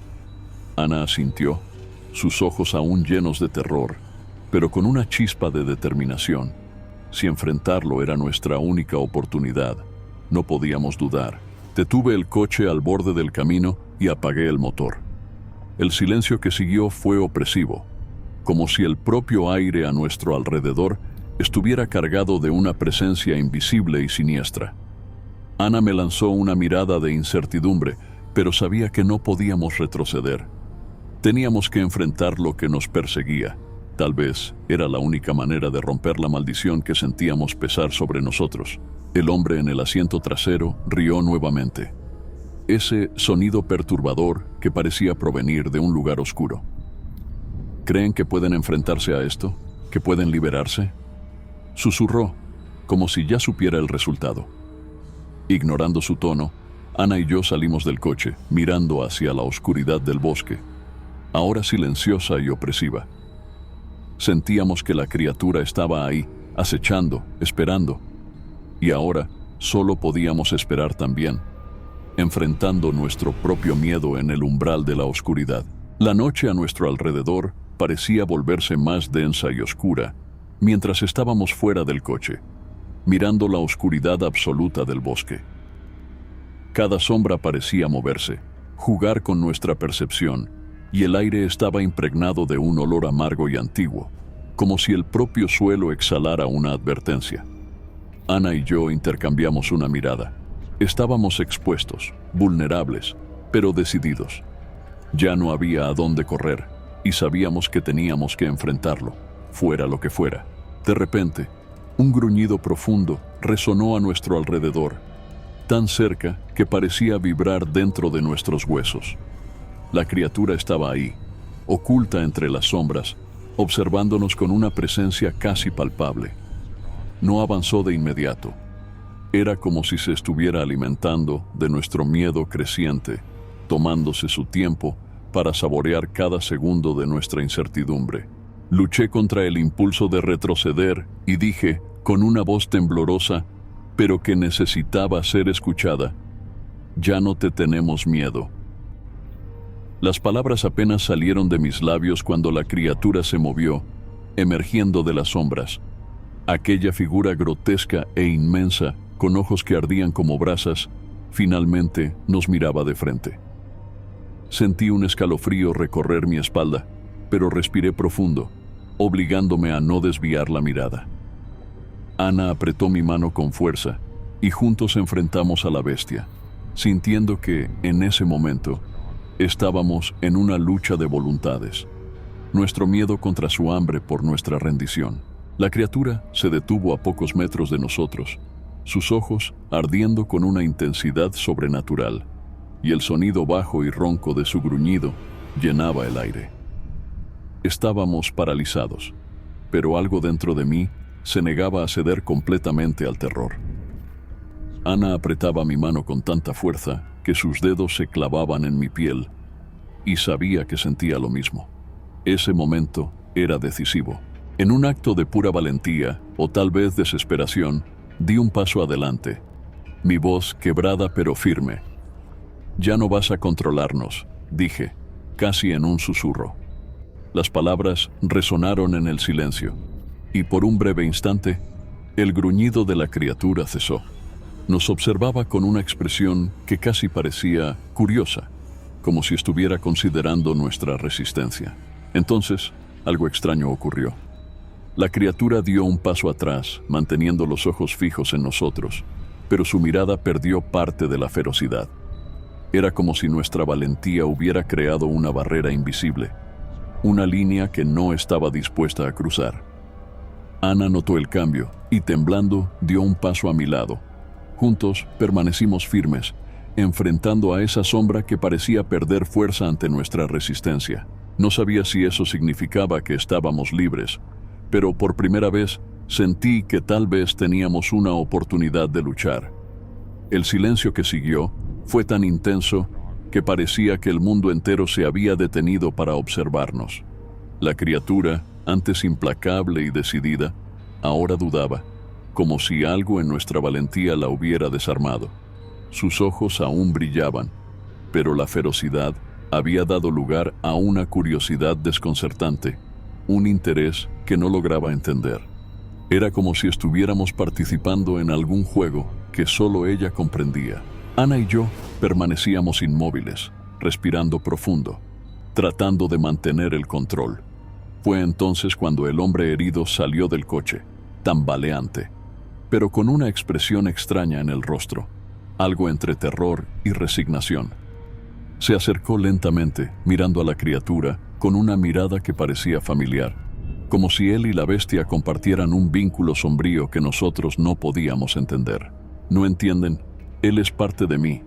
Speaker 1: Ana asintió, sus ojos aún llenos de terror, pero con una chispa de determinación. Si enfrentarlo era nuestra única oportunidad, no podíamos dudar. Detuve el coche al borde del camino y apagué el motor. El silencio que siguió fue opresivo, como si el propio aire a nuestro alrededor estuviera cargado de una presencia invisible y siniestra. Ana me lanzó una mirada de incertidumbre, pero sabía que no podíamos retroceder. Teníamos que enfrentar lo que nos perseguía. Tal vez era la única manera de romper la maldición que sentíamos pesar sobre nosotros. El hombre en el asiento trasero rió nuevamente. Ese sonido perturbador que parecía provenir de un lugar oscuro. ¿Creen que pueden enfrentarse a esto? ¿Que pueden liberarse?, susurró, como si ya supiera el resultado. Ignorando su tono, Ana y yo salimos del coche, mirando hacia la oscuridad del bosque, ahora silenciosa y opresiva. Sentíamos que la criatura estaba ahí, acechando, esperando, y ahora solo podíamos esperar también, enfrentando nuestro propio miedo en el umbral de la oscuridad. La noche a nuestro alrededor parecía volverse más densa y oscura mientras estábamos fuera del coche, mirando la oscuridad absoluta del bosque. Cada sombra parecía moverse, jugar con nuestra percepción, y el aire estaba impregnado de un olor amargo y antiguo, como si el propio suelo exhalara una advertencia. Ana y yo intercambiamos una mirada. Estábamos expuestos, vulnerables, pero decididos. Ya no había a dónde correr, y sabíamos que teníamos que enfrentarlo, fuera lo que fuera. De repente, un gruñido profundo resonó a nuestro alrededor, tan cerca que parecía vibrar dentro de nuestros huesos. La criatura estaba ahí, oculta entre las sombras, observándonos con una presencia casi palpable. No avanzó de inmediato. Era como si se estuviera alimentando de nuestro miedo creciente, tomándose su tiempo para saborear cada segundo de nuestra incertidumbre. Luché contra el impulso de retroceder y dije, con una voz temblorosa, pero que necesitaba ser escuchada: «Ya no te tenemos miedo». Las palabras apenas salieron de mis labios cuando la criatura se movió, emergiendo de las sombras. Aquella figura grotesca e inmensa, con ojos que ardían como brasas, finalmente nos miraba de frente. Sentí un escalofrío recorrer mi espalda, pero respiré profundo, obligándome a no desviar la mirada. Ana apretó mi mano con fuerza, y juntos enfrentamos a la bestia, sintiendo que, en ese momento, estábamos en una lucha de voluntades. Nuestro miedo contra su hambre por nuestra rendición. La criatura se detuvo a pocos metros de nosotros, sus ojos ardiendo con una intensidad sobrenatural. y el sonido bajo y ronco de su gruñido llenaba el aire. Estábamos paralizados, pero algo dentro de mí se negaba a ceder completamente al terror. Ana apretaba mi mano con tanta fuerza que sus dedos se clavaban en mi piel, y sabía que sentía lo mismo. Ese momento era decisivo. En un acto de pura valentía, o tal vez desesperación, di un paso adelante, mi voz quebrada pero firme. «Ya no vas a controlarnos», dije, casi en un susurro. Las palabras resonaron en el silencio, y por un breve instante, el gruñido de la criatura cesó. Nos observaba con una expresión que casi parecía curiosa, como si estuviera considerando nuestra resistencia. Entonces, algo extraño ocurrió. La criatura dio un paso atrás, manteniendo los ojos fijos en nosotros, pero su mirada perdió parte de la ferocidad. Era como si nuestra valentía hubiera creado una barrera invisible, una línea que no estaba dispuesta a cruzar. Ana notó el cambio y, temblando, dio un paso a mi lado. Juntos permanecimos firmes, enfrentando a esa sombra que parecía perder fuerza ante nuestra resistencia. No sabía si eso significaba que estábamos libres, pero por primera vez sentí que tal vez teníamos una oportunidad de luchar. El silencio que siguió fue tan intenso que parecía que el mundo entero se había detenido para observarnos. La criatura, antes implacable y decidida, ahora dudaba, como si algo en nuestra valentía la hubiera desarmado. Sus ojos aún brillaban, pero la ferocidad había dado lugar a una curiosidad desconcertante, un interés que no lograba entender. Era como si estuviéramos participando en algún juego que solo ella comprendía. Ana y yo permanecíamos inmóviles, respirando profundo, tratando de mantener el control. Fue entonces cuando el hombre herido salió del coche, tambaleante, pero con una expresión extraña en el rostro, algo entre terror y resignación. Se acercó lentamente, mirando a la criatura con una mirada que parecía familiar, como si él y la bestia compartieran un vínculo sombrío que nosotros no podíamos entender. «¿No entienden? Él es parte de mí»,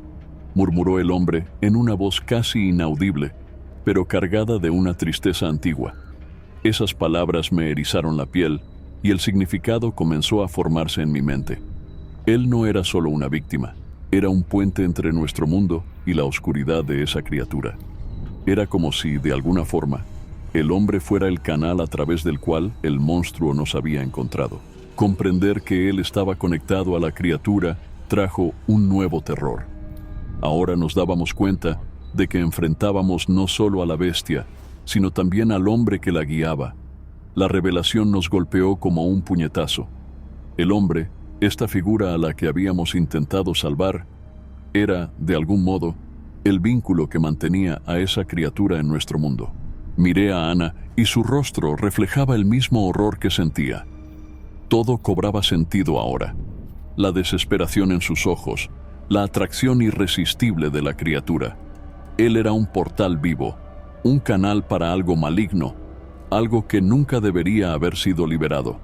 Speaker 1: murmuró el hombre en una voz casi inaudible, pero cargada de una tristeza antigua. Esas palabras me erizaron la piel y el significado comenzó a formarse en mi mente. Él no era solo una víctima, era un puente entre nuestro mundo y la oscuridad de esa criatura. Era como si, de alguna forma, el hombre fuera el canal a través del cual el monstruo nos había encontrado. Comprender que él estaba conectado a la criatura trajo un nuevo terror. Ahora nos dábamos cuenta de que enfrentábamos no solo a la bestia, sino también al hombre que la guiaba. La revelación nos golpeó como un puñetazo. El hombre, esta figura a la que habíamos intentado salvar, era, de algún modo, el vínculo que mantenía a esa criatura en nuestro mundo. Miré a Ana y su rostro reflejaba el mismo horror que sentía. Todo cobraba sentido ahora. La desesperación en sus ojos, la atracción irresistible de la criatura. Él era un portal vivo, un canal para algo maligno, algo que nunca debería haber sido liberado.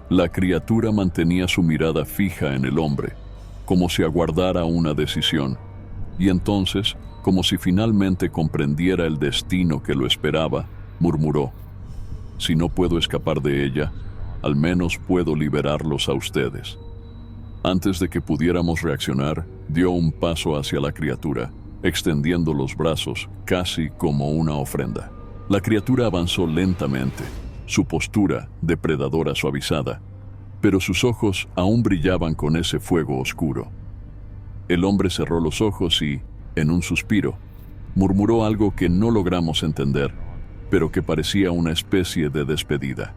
Speaker 1: La criatura mantenía su mirada fija en el hombre, como si aguardara una decisión, y entonces, como si finalmente comprendiera el destino que lo esperaba, murmuró: «Si no puedo escapar de ella, al menos puedo liberarlos a ustedes». Antes de que pudiéramos reaccionar, dio un paso hacia la criatura, extendiendo los brazos casi como una ofrenda. La criatura avanzó lentamente, su postura depredadora suavizada, pero sus ojos aún brillaban con ese fuego oscuro. El hombre cerró los ojos y, en un suspiro, murmuró algo que no logramos entender, pero que parecía una especie de despedida.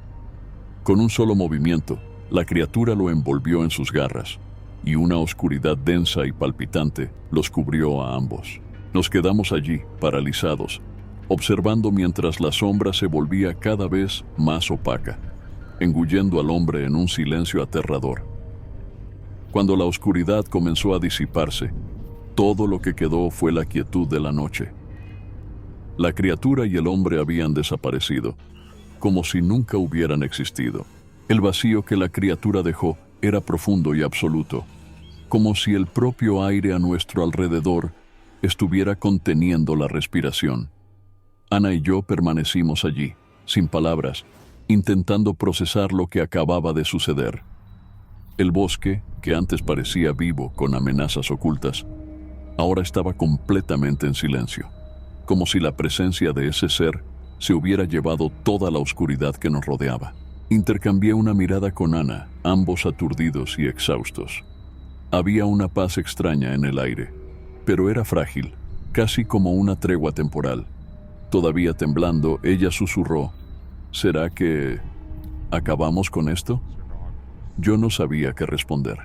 Speaker 1: Con un solo movimiento, la criatura lo envolvió en sus garras, y una oscuridad densa y palpitante los cubrió a ambos. Nos quedamos allí, paralizados, observando mientras la sombra se volvía cada vez más opaca, engullendo al hombre en un silencio aterrador. Cuando la oscuridad comenzó a disiparse, todo lo que quedó fue la quietud de la noche. La criatura y el hombre habían desaparecido, como si nunca hubieran existido. El vacío que la criatura dejó era profundo y absoluto, como si el propio aire a nuestro alrededor estuviera conteniendo la respiración. Ana y yo permanecimos allí, sin palabras, intentando procesar lo que acababa de suceder. El bosque, que antes parecía vivo con amenazas ocultas, ahora estaba completamente en silencio, como si la presencia de ese ser se hubiera llevado toda la oscuridad que nos rodeaba. Intercambié una mirada con Ana, ambos aturdidos y exhaustos. Había una paz extraña en el aire, pero era frágil, casi como una tregua temporal. Todavía temblando, ella susurró: ¿será que acabamos con esto? Yo no sabía qué responder.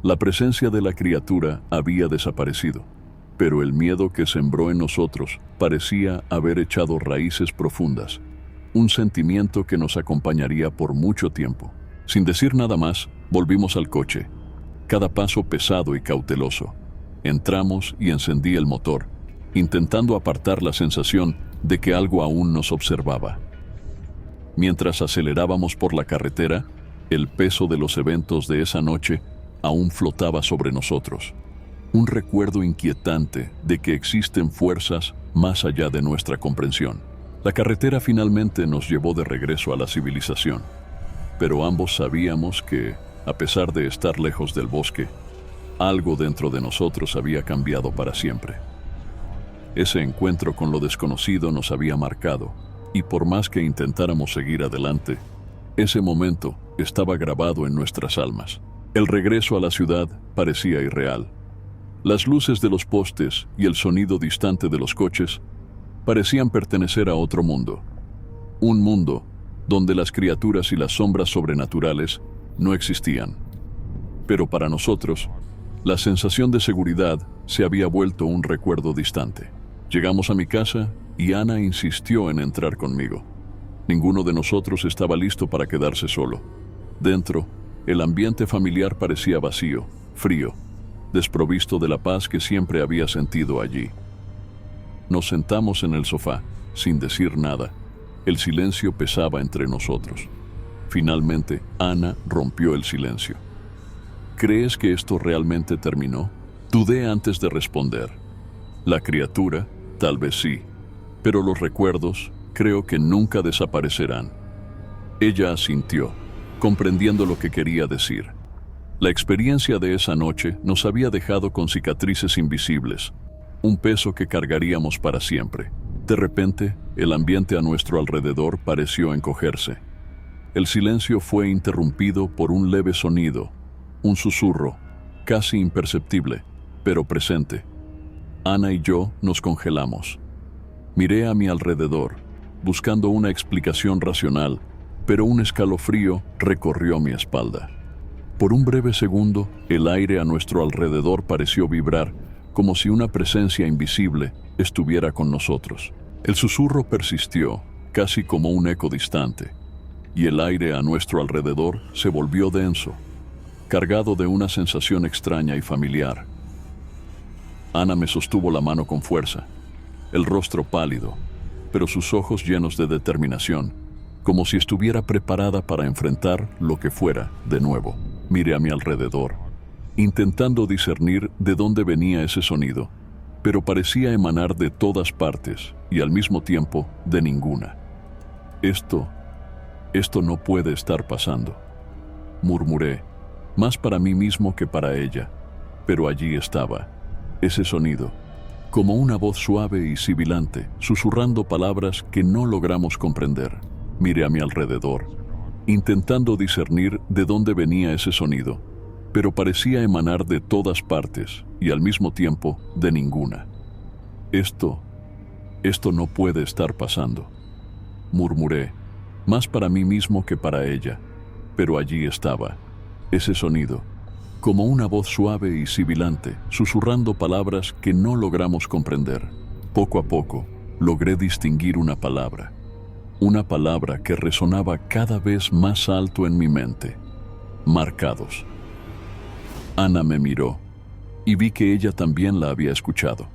Speaker 1: La presencia de la criatura había desaparecido, pero el miedo que sembró en nosotros parecía haber echado raíces profundas, un sentimiento que nos acompañaría por mucho tiempo. Sin decir nada más, volvimos al coche, cada paso pesado y cauteloso. Entramos y encendí el motor, intentando apartar la sensación de que algo aún nos observaba. Mientras acelerábamos por la carretera, el peso de los eventos de esa noche aún flotaba sobre nosotros. Un recuerdo inquietante de que existen fuerzas más allá de nuestra comprensión. La carretera finalmente nos llevó de regreso a la civilización, pero ambos sabíamos que, a pesar de estar lejos del bosque, algo dentro de nosotros había cambiado para siempre. Ese encuentro con lo desconocido nos había marcado, y por más que intentáramos seguir adelante, ese momento estaba grabado en nuestras almas. El regreso a la ciudad parecía irreal. Las luces de los postes y el sonido distante de los coches parecían pertenecer a otro mundo. Un mundo donde las criaturas y las sombras sobrenaturales no existían. Pero para nosotros, la sensación de seguridad se había vuelto un recuerdo distante. Llegamos a mi casa y Ana insistió en entrar conmigo. Ninguno de nosotros estaba listo para quedarse solo. Dentro, el ambiente familiar parecía vacío, frío, desprovisto de la paz que siempre había sentido allí. Nos sentamos en el sofá, sin decir nada. El silencio pesaba entre nosotros. Finalmente, Ana rompió el silencio. ¿Crees que esto realmente terminó? Dudé antes de responder. La criatura, tal vez sí, pero los recuerdos, creo que nunca desaparecerán. Ella asintió, comprendiendo lo que quería decir. La experiencia de esa noche nos había dejado con cicatrices invisibles, un peso que cargaríamos para siempre. De repente, el ambiente a nuestro alrededor pareció encogerse. El silencio fue interrumpido por un leve sonido, un susurro, casi imperceptible, pero presente. Ana y yo nos congelamos. Miré a mi alrededor, buscando una explicación racional, pero un escalofrío recorrió mi espalda. Por un breve segundo, el aire a nuestro alrededor pareció vibrar, como si una presencia invisible estuviera con nosotros. El susurro persistió, casi como un eco distante, y el aire a nuestro alrededor se volvió denso, cargado de una sensación extraña y familiar. Ana me sostuvo la mano con fuerza, el rostro pálido, pero sus ojos llenos de determinación, como si estuviera preparada para enfrentar lo que fuera de nuevo. Miré a mi alrededor, intentando discernir de dónde venía ese sonido, pero parecía emanar de todas partes y al mismo tiempo de ninguna. Esto no puede estar pasando, murmuré, más para mí mismo que para ella, pero allí estaba, ese sonido, como una voz suave y sibilante, susurrando palabras que no logramos comprender. Miré a mi alrededor, intentando discernir de dónde venía ese sonido, pero parecía emanar de todas partes y al mismo tiempo de ninguna. Esto no puede estar pasando, murmuré, más para mí mismo que para ella, pero allí estaba, ese sonido, como una voz suave y sibilante, susurrando palabras que no logramos comprender. Poco a poco, logré distinguir una palabra que resonaba cada vez más alto en mi mente: marcados. Ana me miró, y vi que ella también la había escuchado.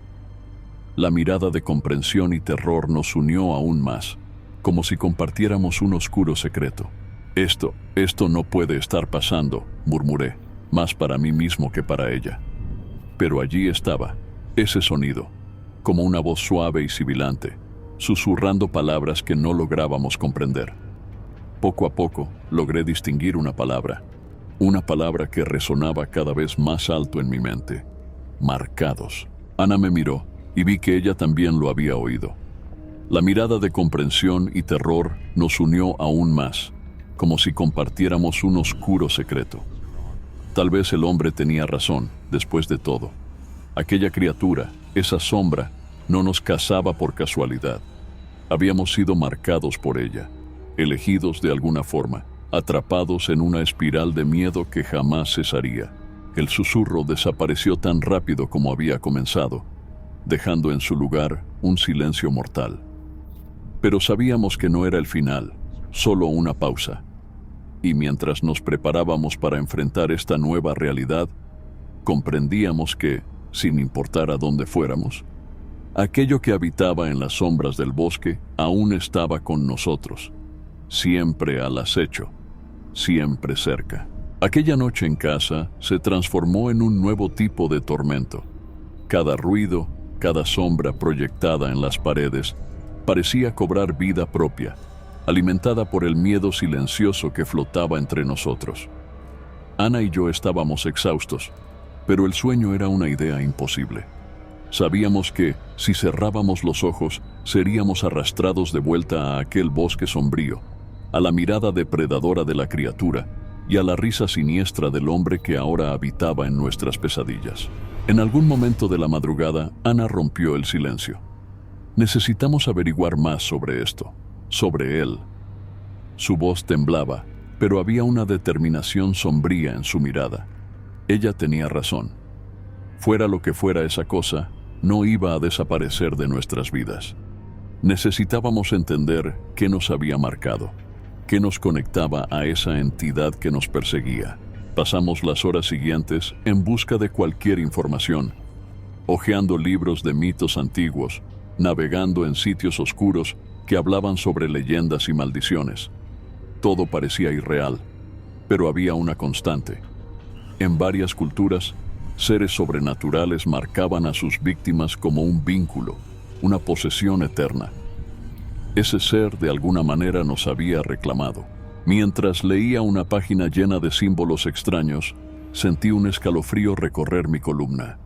Speaker 1: La mirada de comprensión y terror nos unió aún más, como si compartiéramos un oscuro secreto. Esto no puede estar pasando, murmuré, más para mí mismo que para ella. Pero allí estaba, Ese sonido, como una voz suave y sibilante, susurrando palabras que no lográbamos comprender. Poco a poco logré distinguir una palabra que resonaba cada vez más alto en mi mente. Marcados. Ana me miró y vi que ella también lo había oído. La mirada de comprensión y terror nos unió aún más, como si compartiéramos un oscuro secreto. Tal vez el hombre tenía razón, después de todo. Aquella criatura, esa sombra, no nos cazaba por casualidad. Habíamos sido marcados por ella, elegidos de alguna forma, atrapados en una espiral de miedo que jamás cesaría. El susurro desapareció tan rápido como había comenzado, dejando en su lugar un silencio mortal. Pero sabíamos que no era el final, solo una pausa. Y mientras nos preparábamos para enfrentar esta nueva realidad, comprendíamos que, sin importar a dónde fuéramos, aquello que habitaba en las sombras del bosque aún estaba con nosotros, siempre al acecho, siempre cerca. Aquella noche en casa se transformó en un nuevo tipo de tormento. Cada ruido, cada sombra proyectada en las paredes, parecía cobrar vida propia, alimentada por el miedo silencioso que flotaba entre nosotros. Ana y yo estábamos exhaustos, pero el sueño era una idea imposible. Sabíamos que, si cerrábamos los ojos, seríamos arrastrados de vuelta a aquel bosque sombrío, a la mirada depredadora de la criatura y a la risa siniestra del hombre que ahora habitaba en nuestras pesadillas. En algún momento de la madrugada, Ana rompió el silencio. Necesitamos averiguar más sobre esto, sobre él. Su voz temblaba, pero había una determinación sombría en su mirada. Ella tenía razón. Fuera lo que fuera esa cosa, no iba a desaparecer de nuestras vidas. Necesitábamos entender qué nos había marcado, qué nos conectaba a esa entidad que nos perseguía. Pasamos las horas siguientes en busca de cualquier información, hojeando libros de mitos antiguos, navegando en sitios oscuros que hablaban sobre leyendas y maldiciones. Todo parecía irreal, pero había una constante. En varias culturas, seres sobrenaturales marcaban a sus víctimas como un vínculo, una posesión eterna. Ese ser de alguna manera nos había reclamado. Mientras leía una página llena de símbolos extraños, sentí un escalofrío recorrer mi columna.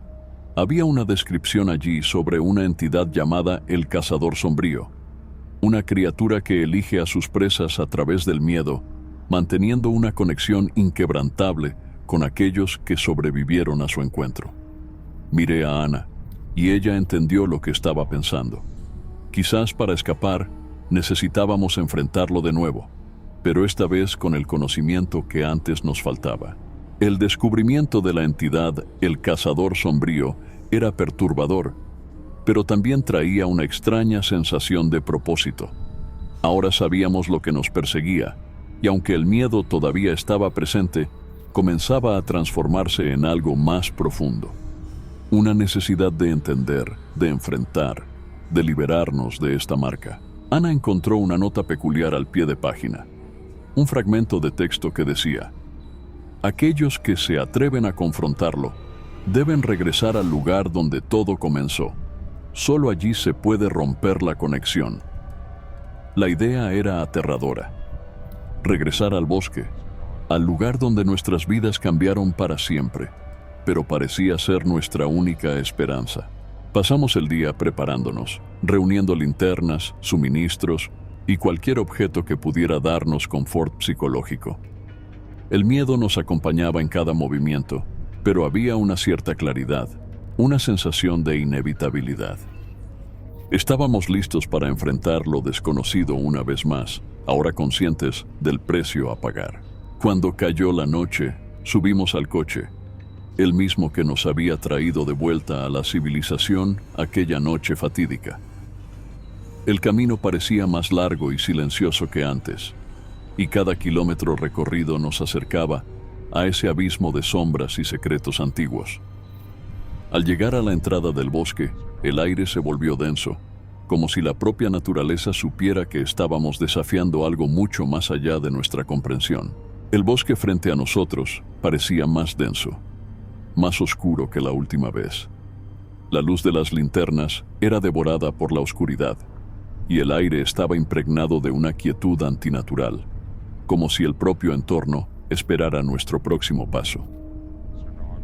Speaker 1: Había una descripción allí sobre una entidad llamada el Cazador Sombrío, una criatura que elige a sus presas a través del miedo, manteniendo una conexión inquebrantable con aquellos que sobrevivieron a su encuentro. Miré a Ana, y ella entendió lo que estaba pensando. Quizás para escapar, necesitábamos enfrentarlo de nuevo, pero esta vez con el conocimiento que antes nos faltaba. El descubrimiento de la entidad, el Cazador Sombrío, era perturbador, pero también traía una extraña sensación de propósito. Ahora sabíamos lo que nos perseguía, y aunque el miedo todavía estaba presente, comenzaba a transformarse en algo más profundo. Una necesidad de entender, de enfrentar, de liberarnos de esta marca. Ana encontró una nota peculiar al pie de página, un fragmento de texto que decía: aquellos que se atreven a confrontarlo deben regresar al lugar donde todo comenzó. Solo allí se puede romper la conexión. La idea era aterradora. Regresar al bosque, al lugar donde nuestras vidas cambiaron para siempre, pero parecía ser nuestra única esperanza. Pasamos el día preparándonos, reuniendo linternas, suministros y cualquier objeto que pudiera darnos confort psicológico. El miedo nos acompañaba en cada movimiento, pero había una cierta claridad, una sensación de inevitabilidad. Estábamos listos para enfrentar lo desconocido una vez más, ahora conscientes del precio a pagar. Cuando cayó la noche, subimos al coche, el mismo que nos había traído de vuelta a la civilización aquella noche fatídica. El camino parecía más largo y silencioso que antes, y cada kilómetro recorrido nos acercaba a ese abismo de sombras y secretos antiguos. Al llegar a la entrada del bosque, el aire se volvió denso, como si la propia naturaleza supiera que estábamos desafiando algo mucho más allá de nuestra comprensión. El bosque frente a nosotros parecía más denso, más oscuro que la última vez. La luz de las linternas era devorada por la oscuridad, y el aire estaba impregnado de una quietud antinatural, como si el propio entorno esperara nuestro próximo paso.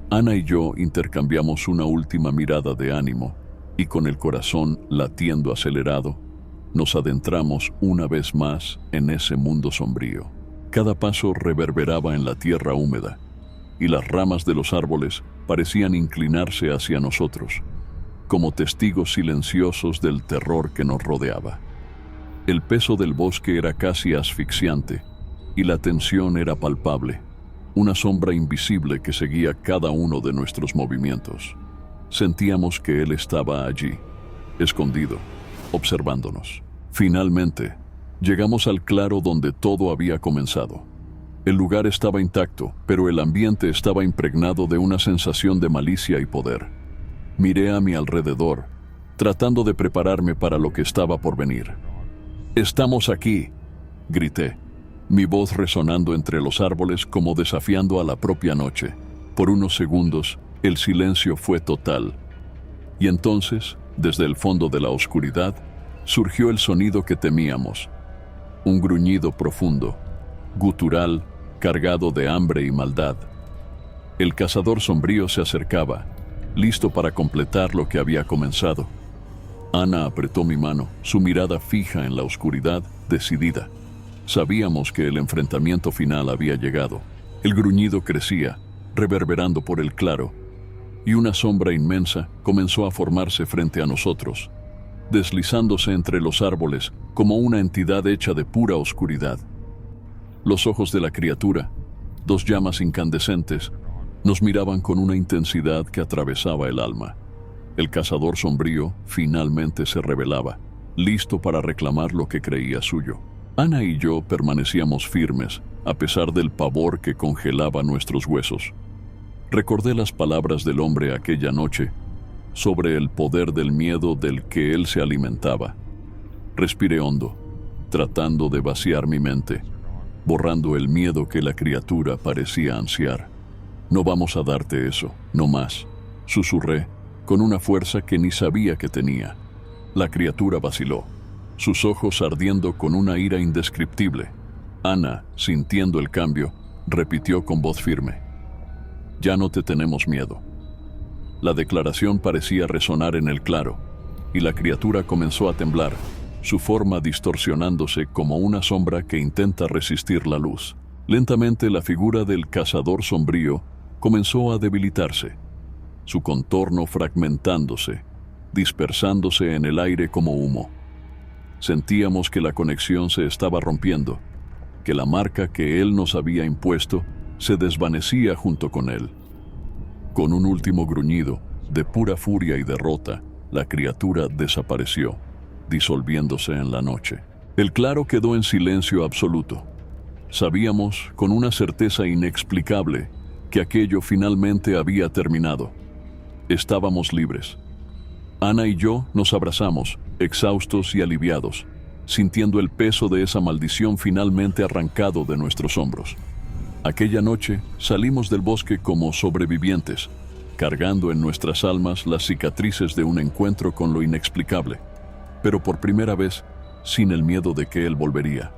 Speaker 1: Ana y yo intercambiamos una última mirada de ánimo, y con el corazón latiendo acelerado, nos adentramos una vez más en ese mundo sombrío. Cada paso reverberaba en la tierra húmeda, y las ramas de los árboles parecían inclinarse hacia nosotros, como testigos silenciosos del terror que nos rodeaba. El peso del bosque era casi asfixiante, y la tensión era palpable, una sombra invisible que seguía cada uno de nuestros movimientos. Sentíamos que él estaba allí, escondido, observándonos. Finalmente, llegamos al claro donde todo había comenzado. El lugar estaba intacto, pero el ambiente estaba impregnado de una sensación de malicia y poder. Miré a mi alrededor, tratando de prepararme para lo que estaba por venir. «¡Estamos aquí!», grité, mi voz resonando entre los árboles como desafiando a la propia noche. Por unos segundos, el silencio fue total. Y entonces, desde el fondo de la oscuridad, surgió el sonido que temíamos. Un gruñido profundo, gutural, cargado de hambre y maldad. El cazador sombrío se acercaba, listo para completar lo que había comenzado. Ana apretó mi mano, su mirada fija en la oscuridad, decidida. Sabíamos que el enfrentamiento final había llegado. El gruñido crecía, reverberando por el claro, y una sombra inmensa comenzó a formarse frente a nosotros, deslizándose entre los árboles como una entidad hecha de pura oscuridad. Los ojos de la criatura, dos llamas incandescentes, nos miraban con una intensidad que atravesaba el alma. El cazador sombrío finalmente se revelaba, listo para reclamar lo que creía suyo. Ana y yo permanecíamos firmes, a pesar del pavor que congelaba nuestros huesos. Recordé las palabras del hombre aquella noche, sobre el poder del miedo del que él se alimentaba. Respiré hondo, tratando de vaciar mi mente, borrando el miedo que la criatura parecía ansiar. «No vamos a darte eso, no más», susurré, con una fuerza que ni sabía que tenía. La criatura vaciló, sus ojos ardiendo con una ira indescriptible. Ana, sintiendo el cambio, repitió con voz firme: «Ya no te tenemos miedo». La declaración parecía resonar en el claro, y la criatura comenzó a temblar, su forma distorsionándose como una sombra que intenta resistir la luz. Lentamente la figura del cazador sombrío comenzó a debilitarse, su contorno fragmentándose, dispersándose en el aire como humo. Sentíamos que la conexión se estaba rompiendo, que la marca que él nos había impuesto se desvanecía junto con él. Con un último gruñido, de pura furia y derrota, la criatura desapareció, disolviéndose en la noche. El claro quedó en silencio absoluto. Sabíamos, con una certeza inexplicable, que aquello finalmente había terminado. Estábamos libres. Ana y yo nos abrazamos, exhaustos y aliviados, sintiendo el peso de esa maldición finalmente arrancado de nuestros hombros. Aquella noche salimos del bosque como sobrevivientes, cargando en nuestras almas las cicatrices de un encuentro con lo inexplicable, pero por primera vez sin el miedo de que él volvería.